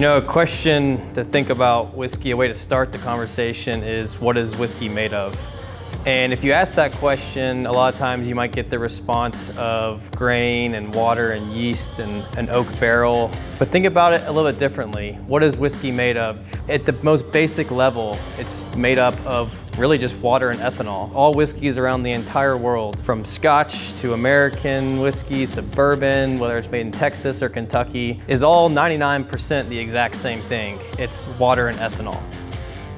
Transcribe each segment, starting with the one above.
A question to think about whiskey, a way to start the conversation is, what is whiskey made of? And if you ask that question, a lot of times you might get the response of grain and water and yeast and an oak barrel. But think about it a little bit differently. What is whiskey made of? At the most basic level, it's made up of really just water and ethanol. All whiskeys around the entire world, from Scotch to American whiskeys to bourbon, whether it's made in Texas or Kentucky, is all 99% the exact same thing. It's water and ethanol.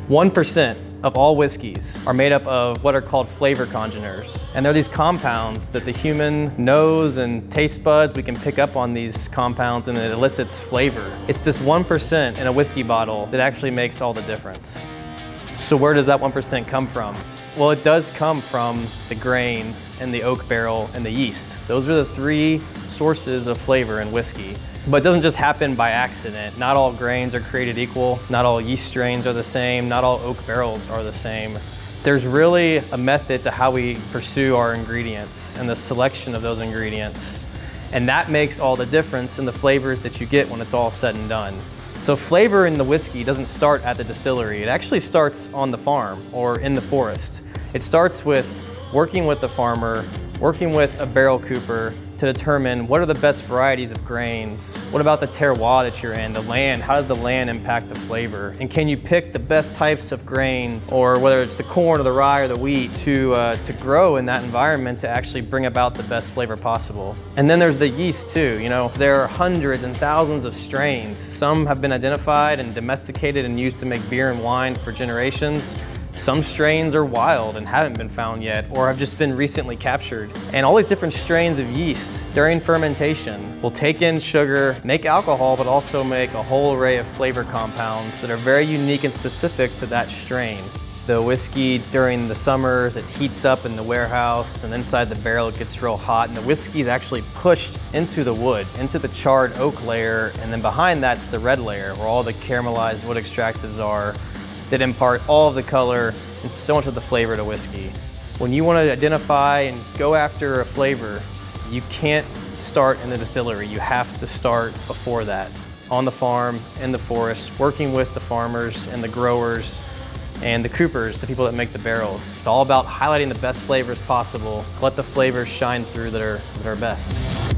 1% of all whiskeys are made up of what are called flavor congeners. And they're these compounds that the human nose and taste buds, we can pick up on these compounds and it elicits flavor. It's this 1% in a whiskey bottle that actually makes all the difference. So where does that 1% come from? Well, it does come from the grain and the oak barrel and the yeast. Those are the three sources of flavor in whiskey. But it doesn't just happen by accident. Not all grains are created equal. Not all yeast strains are the same. Not all oak barrels are the same. There's really a method to how we pursue our ingredients and the selection of those ingredients. And that makes all the difference in the flavors that you get when it's all said and done. So flavor in the whiskey doesn't start at the distillery. It actually starts on the farm or in the forest. It starts with working with the farmer, working with a barrel cooper to determine what are the best varieties of grains. What about the terroir that you're in, the land? How does the land impact the flavor? And can you pick the best types of grains, or whether it's the corn or the rye or the wheat, to grow in that environment to actually bring about the best flavor possible? And then there's the yeast too. There are hundreds and thousands of strains. Some have been identified and domesticated and used to make beer and wine for generations. Some strains are wild and haven't been found yet, or have just been recently captured. And all these different strains of yeast during fermentation will take in sugar, make alcohol, but also make a whole array of flavor compounds that are very unique and specific to that strain. The whiskey during the summers, it heats up in the warehouse, and inside the barrel it gets real hot, and the whiskey is actually pushed into the wood, into the charred oak layer, and then behind that's the red layer, where all the caramelized wood extractives are, that impart all of the color and so much of the flavor to whiskey. When you want to identify and go after a flavor, you can't start in the distillery. You have to start before that, on the farm, in the forest, working with the farmers and the growers and the coopers, the people that make the barrels. It's all about highlighting the best flavors possible. Let the flavors shine through that are best.